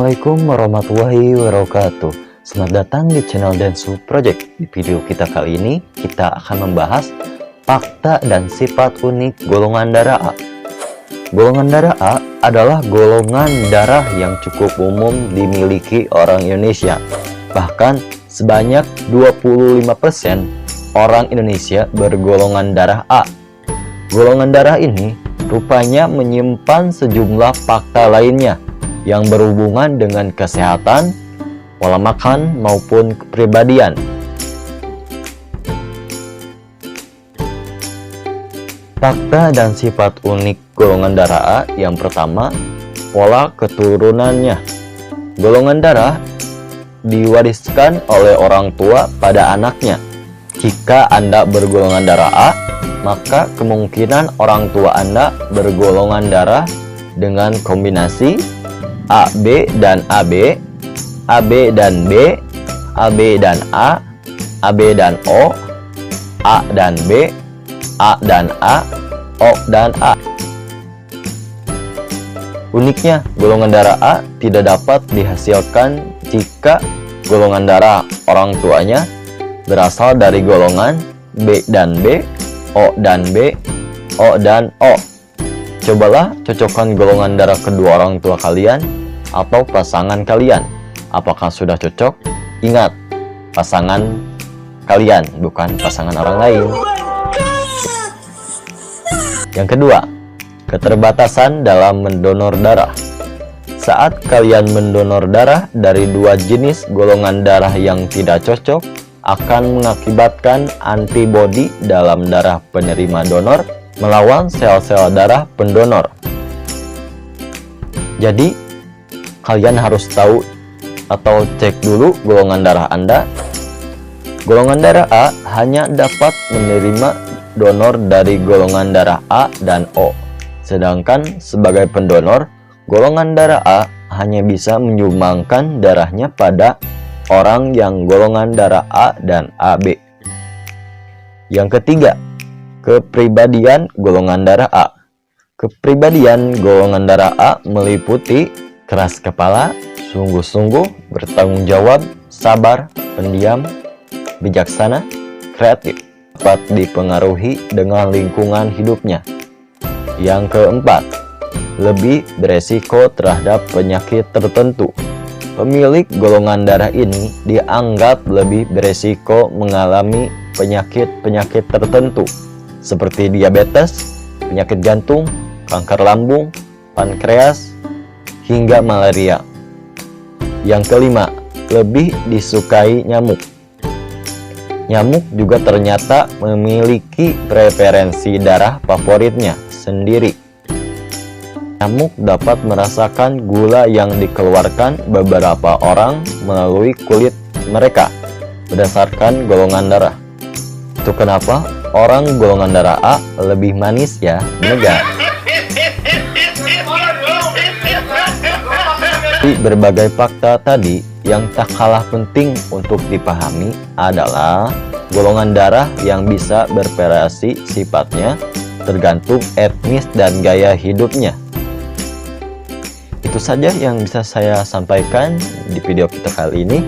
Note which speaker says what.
Speaker 1: Assalamualaikum warahmatullahi wabarakatuh. Selamat datang di channel Densu Project. Di video kita kali ini, kita akan membahas fakta dan sifat unik golongan darah A. Golongan darah A adalah golongan darah yang cukup umum dimiliki orang Indonesia. Bahkan sebanyak 25% orang Indonesia bergolongan darah A. Golongan darah ini rupanya menyimpan sejumlah fakta lainnya yang berhubungan dengan kesehatan, pola makan, maupun kepribadian. Fakta dan sifat unik golongan darah A. Yang pertama, pola keturunannya. Golongan darah diwariskan oleh orang tua pada anaknya. Jika Anda bergolongan darah A, maka kemungkinan orang tua Anda bergolongan darah dengan kombinasi AB dan AB, AB dan B, AB dan A, AB dan O, A dan B, A dan A, O dan A. Uniknya, golongan darah A tidak dapat dihasilkan jika golongan darah orang tuanya berasal dari golongan B dan B, O dan B, O dan O. Cobalah cocokkan golongan darah kedua orang tua kalian atau pasangan kalian. Apakah sudah cocok? Ingat, pasangan kalian, bukan pasangan orang lain. Yang kedua, keterbatasan dalam mendonor darah. Saat kalian mendonor darah dari dua jenis golongan darah yang tidak cocok, akan mengakibatkan antibodi dalam darah penerima donor melawan sel-sel darah pendonor. Jadi, kalian harus tahu atau cek dulu golongan darah Anda. Golongan darah A hanya dapat menerima donor dari golongan darah A dan O. Sedangkan sebagai pendonor, golongan darah A hanya bisa menyumbangkan darahnya pada orang yang golongan darah A dan AB. Yang ketiga, kepribadian golongan darah A. Kepribadian golongan darah A meliputi keras kepala, sungguh-sungguh, bertanggung jawab, sabar, pendiam, bijaksana, kreatif, dapat dipengaruhi dengan lingkungan hidupnya. Yang keempat, lebih beresiko terhadap penyakit tertentu. Pemilik golongan darah ini dianggap lebih beresiko mengalami penyakit-penyakit tertentu seperti diabetes, penyakit jantung, kanker lambung, pankreas, hingga malaria. Yang kelima, lebih disukai nyamuk. Nyamuk juga ternyata memiliki preferensi darah favoritnya sendiri. Nyamuk dapat merasakan gula yang dikeluarkan beberapa orang melalui kulit mereka berdasarkan golongan darah. Itu kenapa orang golongan darah A lebih manis ya, benar. Di berbagai fakta tadi, yang tak kalah penting untuk dipahami adalah golongan darah yang bisa bervariasi sifatnya tergantung etnis dan gaya hidupnya. Itu saja yang bisa saya sampaikan di video kita kali ini.